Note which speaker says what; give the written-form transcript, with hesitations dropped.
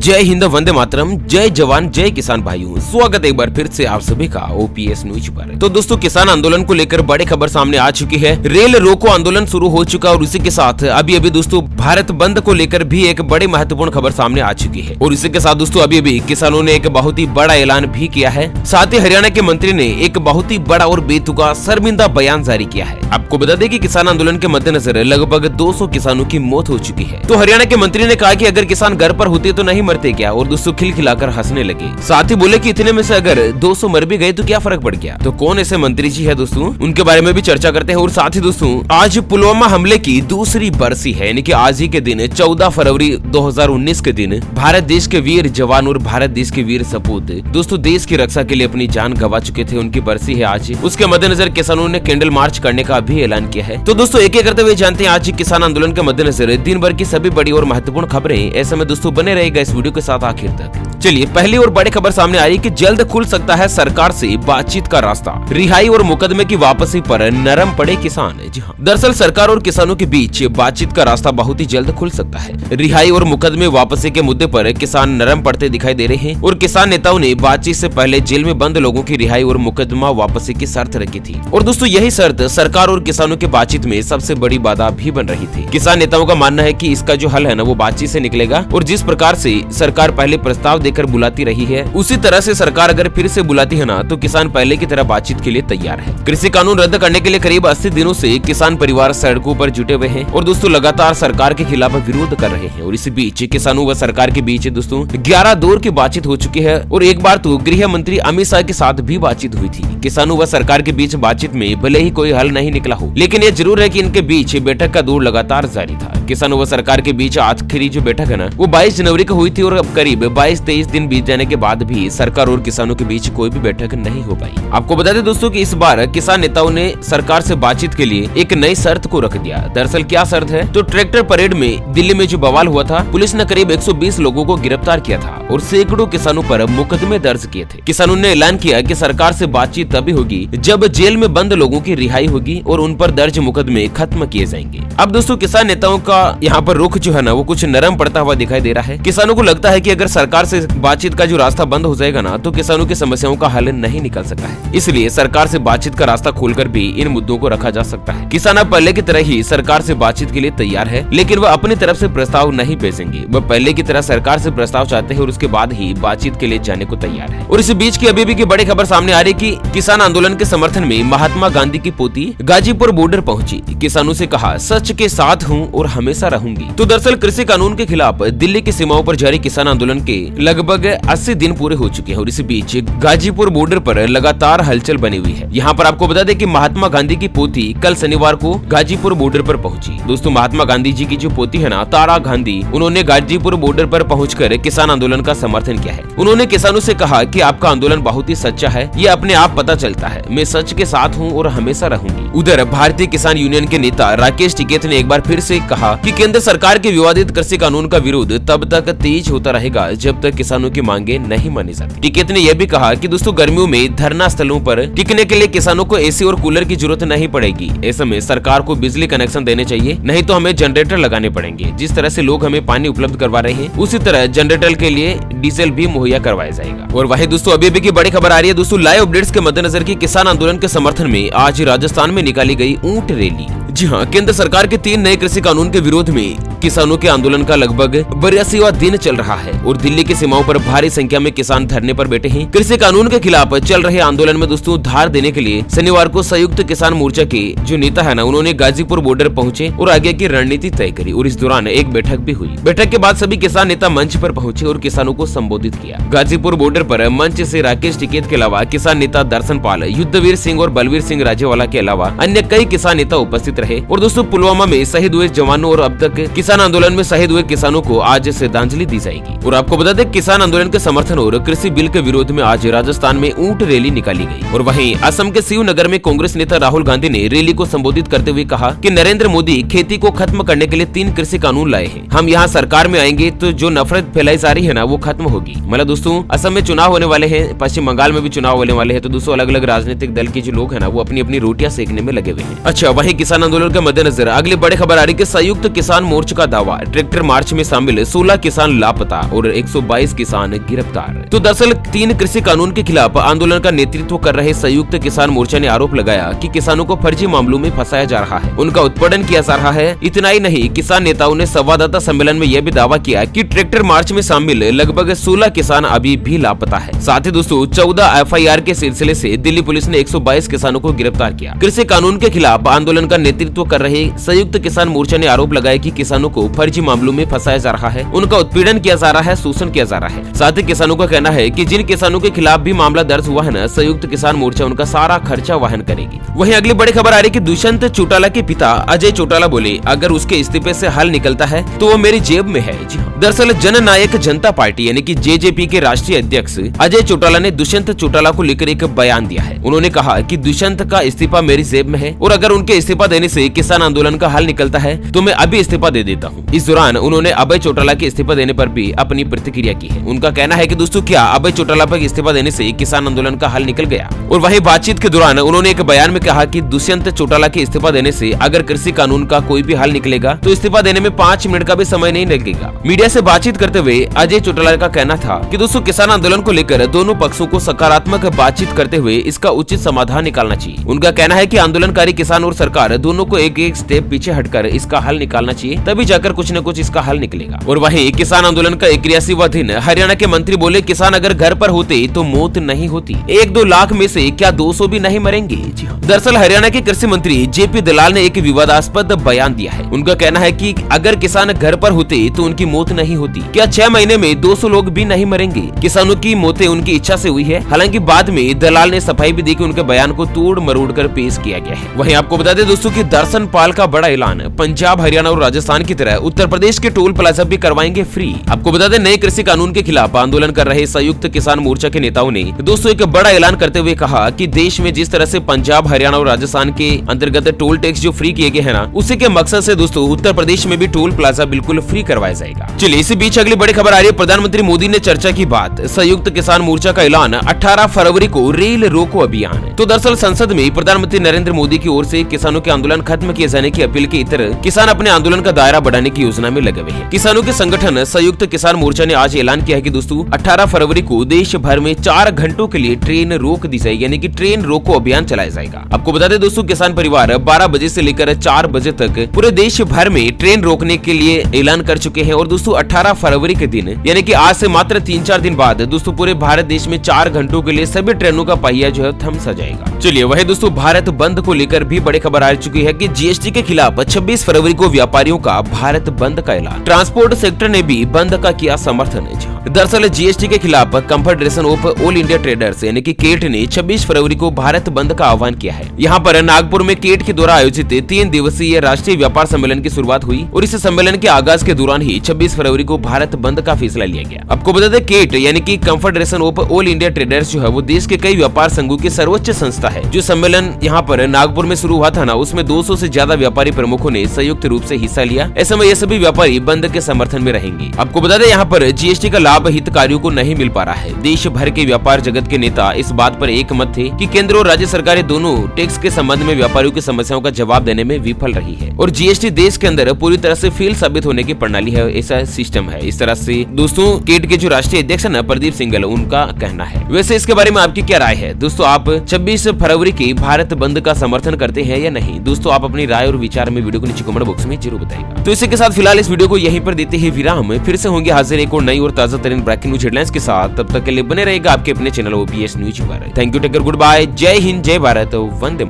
Speaker 1: जय हिंद, वंदे मातरम, जय जवान, जय किसान भाइयों। स्वागत है एक बार फिर से आप सभी का ओपीएस न्यूज पर। तो दोस्तों, किसान आंदोलन को लेकर बड़ी खबर सामने आ चुकी है। रेल रोको आंदोलन शुरू हो चुका और उसी के साथ अभी दोस्तों भारत बंद को लेकर भी एक बड़ी महत्वपूर्ण खबर सामने आ चुकी है। और इसी के साथ दोस्तों अभी किसानों ने एक बहुत ही बड़ा ऐलान भी किया है। साथ ही हरियाणा के मंत्री ने एक बहुत ही बड़ा और बेतुका शर्मिंदा बयान जारी किया है। आपको बता दें कि किसान आंदोलन के मद्देनजर लगभग 200 किसानों की मौत हो चुकी है। तो हरियाणा के मंत्री ने कहा कि अगर किसान घर पर होते तो नहीं मरते क्या, और दोस्तों खिलखिलाकर हंसने लगे। साथ ही बोले कि इतने में से अगर 200 मर भी गए तो क्या फर्क पड़ गया। तो कौन ऐसे मंत्री जी है दोस्तों, उनके बारे में भी चर्चा करते हैं। और साथ ही दोस्तों आज पुलवामा हमले की दूसरी बरसी है, यानी कि आज ही के दिन 14 फरवरी 2019 के दिन भारत देश के वीर जवान और भारत देश के वीर सपूत दोस्तों देश की रक्षा के लिए अपनी जान गंवा चुके थे, उनकी बरसी है आज। उसके मद्देनजर किसानों ने कैंडल मार्च करने का भी ऐलान किया है। तो दोस्तों एक एक करते हुए जानते हैं आज किसान आंदोलन के मद्देनजर दिन भर की सभी बड़ी और महत्वपूर्ण खबरें। ऐसे में दोस्तों बने रहेगा इस वीडियो के साथ आखिर तक। चलिए पहली और बड़ी खबर सामने आ रही है कि जल्द खुल सकता है सरकार से बातचीत का रास्ता, रिहाई और मुकदमे की वापसी पर नरम पड़े किसान। जी हाँ, दरअसल सरकार और किसानों के बीच बातचीत का रास्ता बहुत ही जल्द खुल सकता है। रिहाई और मुकदमे वापसी के मुद्दे पर किसान नरम पड़ते दिखाई दे रहे हैं और किसान नेताओं ने बातचीत से पहले जेल में बंद लोगों की रिहाई और मुकदमा वापसी की शर्त रखी थी। और दोस्तों यही शर्त सरकार और किसानों की बातचीत में सबसे बड़ी बाधा भी बन रही थी। किसान नेताओं का मानना है कि इसका जो हल है ना वो बातचीत से निकलेगा, और जिस प्रकार से सरकार पहले प्रस्ताव देकर बुलाती रही है उसी तरह से सरकार अगर फिर से बुलाती है ना तो किसान पहले की तरह बातचीत के लिए तैयार है। कृषि कानून रद्द करने के लिए करीब 80 दिनों से किसान परिवार सड़कों पर जुटे हुए हैं और दोस्तों लगातार सरकार के खिलाफ विरोध कर रहे हैं। और इसी बीच किसानों व सरकार के बीच दोस्तों 11 दौर की बातचीत हो चुकी है और एक बार तो गृह मंत्री अमित शाह के साथ भी बातचीत हुई थी। किसानों व सरकार के बीच बातचीत में भले ही कोई हल नहीं निकला हो, लेकिन ये जरूर है कि इनके बीच बैठक का दौर लगातार जारी था। किसानों व सरकार के बीच आखिरी जो बैठक है ना वो 22 जनवरी को हुई थी और अब करीब 22-23 दिन बीत जाने के बाद भी सरकार और किसानों के बीच कोई भी बैठक नहीं हो पाई। आपको बता दें दोस्तों कि इस बार किसान नेताओं ने सरकार से बातचीत के लिए एक नई शर्त को रख दिया। दरअसल क्या शर्त है, तो ट्रैक्टर परेड में दिल्ली में जो बवाल हुआ था, पुलिस ने करीब 120 लोगों को गिरफ्तार किया था और सैकड़ों किसानों पर मुकदमे दर्ज किए थे। किसानों ने ऐलान किया कि सरकार से बातचीत तभी होगी जब जेल में बंद लोगों की रिहाई होगी और उन पर दर्ज मुकदमे खत्म किए जाएंगे। अब दोस्तों किसान नेताओं का यहाँ पर रुख जो है ना वो कुछ नरम पड़ता हुआ दिखाई दे रहा है। किसानों को लगता है कि अगर सरकार से बातचीत का जो रास्ता बंद हो जाएगा ना तो किसानों की समस्याओं का हल नहीं निकल सकता है, इसलिए सरकार से बातचीत का रास्ता खोलकर भी इन मुद्दों को रखा जा सकता है। किसान अब पहले की तरह ही सरकार से बातचीत के लिए तैयार है, लेकिन वह अपनी तरफ से प्रस्ताव नहीं भेजेंगे। वह पहले की तरह सरकार से प्रस्ताव चाहते हैं और उसके बाद ही बातचीत के लिए जाने को तैयार है। और इस बीच की अभी की बड़ी खबर सामने आ रही कि किसान आंदोलन के समर्थन में महात्मा गांधी की पोती गाजीपुर बॉर्डर पहुंची। किसानों से कहा, सच के साथ हूं और हमेशा रहूंगी। तो दरअसल कृषि कानून के खिलाफ दिल्ली की सीमाओं पर जारी किसान आंदोलन के लगभग 80 दिन पूरे हो चुके हैं और इसी बीच गाजीपुर बॉर्डर पर लगातार हलचल बनी हुई है। यहाँ पर आपको बता दें कि महात्मा गांधी की पोती कल शनिवार को गाजीपुर बॉर्डर पर पहुंची। दोस्तों महात्मा गांधी जी की जो पोती है ना तारा गांधी, उन्होंने गाजीपुर बॉर्डर पर पहुंचकर किसान आंदोलन का समर्थन किया है। उन्होंने किसानों से कहा कि आपका आंदोलन बहुत ही सच्चा है, ये अपने आप पता चलता है। मैं सच के साथ हूँ और हमेशा रहूंगी। उधर भारतीय किसान यूनियन के नेता राकेश टिकैत ने एक बार फिर से कहा कि केंद्र सरकार के विवादित कृषि कानून का विरोध तब तक तेज होता रहेगा जब तक किसानों की मांगे नहीं मानी जाती। टिकैत ने यह भी कहा कि दोस्तों गर्मियों में धरना स्थलों पर टिकने के लिए किसानों को एसी और कूलर की जरूरत नहीं पड़ेगी। ऐसे में सरकार को बिजली कनेक्शन देने चाहिए, नहीं तो हमें जनरेटर लगाने पड़ेंगे। जिस तरह से लोग हमें पानी उपलब्ध करवा रहे हैं उसी तरह जनरेटर के लिए डीजल भी मुहैया करवाया जाएगा। और वही दोस्तों अभी की बड़ी खबर आ रही है दोस्तों लाइव अपडेट्स के मद्देनजर की किसान आंदोलन के समर्थन में आज राजस्थान में निकाली गई ऊंट रैली। जी हाँ, केंद्र सरकार के 3 नए कृषि कानून के विरोध में किसानों के आंदोलन का लगभग 82वां दिन चल रहा है और दिल्ली की सीमाओं पर भारी संख्या में किसान धरने पर बैठे हैं। कृषि कानून के खिलाफ चल रहे आंदोलन में दोस्तों धार देने के लिए शनिवार को संयुक्त किसान मोर्चा के जो नेता है ना उन्होंने गाजीपुर बॉर्डर पहुंचे और आगे की रणनीति तय करी। और इस दौरान एक बैठक भी हुई। बैठक के बाद सभी किसान नेता मंच पर पहुंचे और किसानों को संबोधित किया। गाजीपुर बॉर्डर पर मंच से राकेश टिकैत के अलावा किसान नेता दर्शन पाल, युद्धवीर सिंह और बलवीर सिंह राजेवाला के अलावा अन्य कई किसान नेता उपस्थित रहे। और दोस्तों पुलवामा में शहीद हुए जवानों और अब तक किसान आंदोलन में शहीद हुए किसानों को आज श्रद्धांजलि दी जाएगी। और आपको बता दें किसान आंदोलन के समर्थन और कृषि बिल के विरोध में आज राजस्थान में ऊंट रैली निकाली गई। और वहीं असम के शिवनगर में कांग्रेस नेता राहुल गांधी ने रैली को संबोधित करते हुए कहा कि नरेंद्र मोदी खेती को खत्म करने के लिए 3 कृषि कानून लाए हैं। हम यहाँ सरकार में आएंगे तो जो नफरत फैलाई जा रही है ना वो खत्म होगी। मतलब दोस्तों असम में चुनाव होने वाले हैं, पश्चिम बंगाल में भी चुनाव होने वाले हैं, तो दोस्तों अलग अलग राजनीतिक दल के जो लोग है ना वो अपनी अपनी रोटियां सेकने में लगे हुए हैं। अच्छा, वहीं किसान आंदोलन के मद्देनजर अगली बड़ी खबर आ रही है। संयुक्त किसान मोर्चा का दावा, ट्रैक्टर मार्च में शामिल 16 किसान लापता और 122 किसान गिरफ्तार। तो दरअसल 3 कृषि कानून के खिलाफ आंदोलन का नेतृत्व कर रहे संयुक्त किसान मोर्चा ने आरोप लगाया कि किसानों को फर्जी मामलों में फंसाया जा रहा है, उनका उत्पादन किया जा रहा है। इतना ही नहीं, किसान नेताओं ने संवाददाता सम्मेलन में यह भी दावा किया कि ट्रैक्टर मार्च में शामिल लगभग 16 किसान अभी भी लापता है। साथ ही दोस्तों 14 FIR के सिलसिले से दिल्ली पुलिस ने 122 किसानों को गिरफ्तार किया। कृषि कानून के खिलाफ आंदोलन का नेतृत्व कर रहे संयुक्त किसान मोर्चा ने आरोप लगाया कि किसानों को फर्जी मामलों में फंसाया जा रहा है, उनका उत्पीड़न किया जा रहा है, शोषण किया जा रहा है। साथ ही किसानों का कहना है कि जिन किसानों के खिलाफ भी मामला दर्ज हुआ है ना, संयुक्त किसान मोर्चा उनका सारा खर्चा वहन करेगी। वहीं अगली बड़ी खबर आ रही है कि दुष्यंत चौटाला के पिता अजय चौटाला बोले, अगर उसके इस्तीफे से हल निकलता है तो वो मेरी जेब में है। जी दरअसल जननायक जनता पार्टी यानी कि JJP के राष्ट्रीय अध्यक्ष अजय चौटाला ने दुष्यंत चौटाला को लेकर एक बयान दिया है। उन्होंने कहा कि दुष्यंत का इस्तीफा मेरी जेब में है और अगर उनके इस्तीफा देने से किसान आंदोलन का हल निकलता है तो मैं अभी इस्तीफा दे देता हूं। इस दौरान उन्होंने अभय चौटाला के इस्तीफा देने पर भी अपनी प्रतिक्रिया की है। उनका कहना है कि दोस्तों क्या अभय चौटाला पर इस्तीफा देने से किसान आंदोलन का हल निकल गया? और वहीं बातचीत के दौरान उन्होंने एक बयान में कहा कि दुष्यंत चौटाला के इस्तीफा देने से अगर कृषि कानून का कोई भी हल निकलेगा तो इस्तीफा देने में 5 मिनट का भी समय नहीं लगेगा। मीडिया से बातचीत करते हुए अजय चौटाला का कहना था कि दोस्तों किसान आंदोलन को लेकर दोनों पक्षों को सकारात्मक बातचीत करते हुए इसका उचित समाधान निकालना चाहिए। उनका कहना है कि आंदोलनकारी किसान और सरकार दोनों को एक एक स्टेप पीछे हटकर इसका हल निकालना चाहिए, तभी जाकर कुछ न कुछ इसका हल निकलेगा। और वहीं किसान आंदोलन का 81वां दिन, हरियाणा के मंत्री बोले, किसान अगर घर पर होते तो मौत नहीं होती, 1-2 लाख में से क्या 200 भी नहीं मरेंगे? जी हाँ, दरअसल हरियाणा के कृषि मंत्री JP दलाल ने एक विवादास्पद बयान दिया है। उनका कहना है कि अगर किसान घर पर होते तो उनकी मौत नहीं होती, क्या 6 महीने में 200 लोग भी नहीं मरेंगे? किसानों की मौतें उनकी इच्छा से हुई है। हालांकि बाद में दलाल ने सफाई भी दी कि उनके बयान को तोड़ मरोड़ कर पेश किया गया है। वहीं आपको बता दें दोस्तों कि दर्शन पाल का बड़ा ऐलान, पंजाब, हरियाणा और राजस्थान की तरह उत्तर प्रदेश के टोल प्लाजा भी करवाएंगे फ्री। आपको बता दें नए कृषि कानून के खिलाफ आंदोलन कर रहे संयुक्त किसान मोर्चा के नेताओं ने दोस्तों एक बड़ा ऐलान करते हुए कहा कि देश में जिस तरह से पंजाब, हरियाणा और राजस्थान के अंतर्गत टोल टैक्स जो फ्री किए गए हैं ना, उसी के मकसद से दोस्तों उत्तर प्रदेश में भी टोल प्लाजा बिल्कुल फ्री करवाया जाएगा। चलिए इसी बीच अगली बड़ी खबर आ रही है। प्रधानमंत्री मोदी ने चर्चा की बात, संयुक्त किसान मोर्चा का ऐलान, 18 फरवरी को रेल रोको अभियान। तो दरअसल संसद में प्रधानमंत्री नरेंद्र मोदी की ओर से किसानों के आंदोलन खत्म किए जाने की अपील के इतर किसान अपने आंदोलन का दायरा बढ़ाने की योजना में लगे हुए हैं। किसानों के संगठन संयुक्त किसान मोर्चा ने आज ऐलान किया है कि दोस्तों 18 फरवरी को देश भर में 4 घंटों के लिए ट्रेन रोक दी जाएगी, यानी कि ट्रेन रोको अभियान चलाया जाएगा। आपको बता दें दोस्तों किसान परिवार 12 बजे से लेकर 4 बजे तक पूरे देश भर में ट्रेन रोकने के लिए ऐलान कर चुके हैं। और दोस्तों 18 फरवरी के दिन यानी कि आज से मात्र 3-4 दिन बाद दोस्तों पूरे भारत देश में 4 घंटों के लिए सभी ट्रेनों का पहिया जो है थम सा जाएगा। चलिए वही दोस्तों भारत बंद को लेकर भी बड़ी खबर आ चुकी है कि GST के खिलाफ 26 फरवरी को व्यापारियों का भारत बंद का ऐलान। ट्रांसपोर्ट सेक्टर ने भी बंद का किया समर्थन। दरअसल GST के खिलाफ confederation of all India traders यानी कि केट ने 26 फरवरी को भारत बंद का आह्वान किया है। यहाँ पर नागपुर में केट के द्वारा आयोजित 3 दिवसीय राष्ट्रीय व्यापार सम्मेलन की शुरुआत हुई और इस सम्मेलन के आगाज के दौरान ही 26 फरवरी को भारत बंद का फैसला लिया गया। आपको बता दें केट यानी कि confederation of all India traders जो है वो देश के कई व्यापार संघों की सर्वोच्च संस्था है। जो सम्मेलन यहाँ पर नागपुर में शुरू हुआ था ना, उसमें 200 से ज्यादा व्यापारी प्रमुखों ने संयुक्त रूप से हिस्सा लिया। ऐसे में ये सभी व्यापारी बंद के समर्थन में रहेंगे। आपको बता दें यहाँ पर GST का लाभ हितकारियों को नहीं मिल पा रहा है। देश भर के व्यापार जगत के नेता इस बात पर एकमत थे कि केंद्र और राज्य सरकारें दोनों टैक्स के संबंध में व्यापारियों की समस्याओं का जवाब देने में विफल रही है और GST देश के अंदर पूरी तरह से फेल साबित होने की प्रणाली है, ऐसा सिस्टम है। इस तरह से दोस्तों केट के जो राष्ट्रीय अध्यक्ष है ना प्रदीप सिंघल, उनका कहना है। वैसे इसके बारे में आपकी क्या राय है दोस्तों? आप 26 फरवरी के भारत बंद का समर्थन करते हैं या नहीं? दोस्तों आप अपनी राय और विचार में वीडियो को नीचे कमेंट बॉक्स में जरूर बताइएगा। तो इसी के साथ फिलहाल इस वीडियो को यहीं पर देते हैं विराम। फिर से होंगे हाजिर एक और नई और ताजा तरीन ब्रेकिंग न्यूज हेडलाइंस के साथ। तब तक के लिए बने रहेगा आपके अपने चैनल OPS न्यूज पर। Thank you, take care, good bye, जय हिंद, जय भारत, वंदे।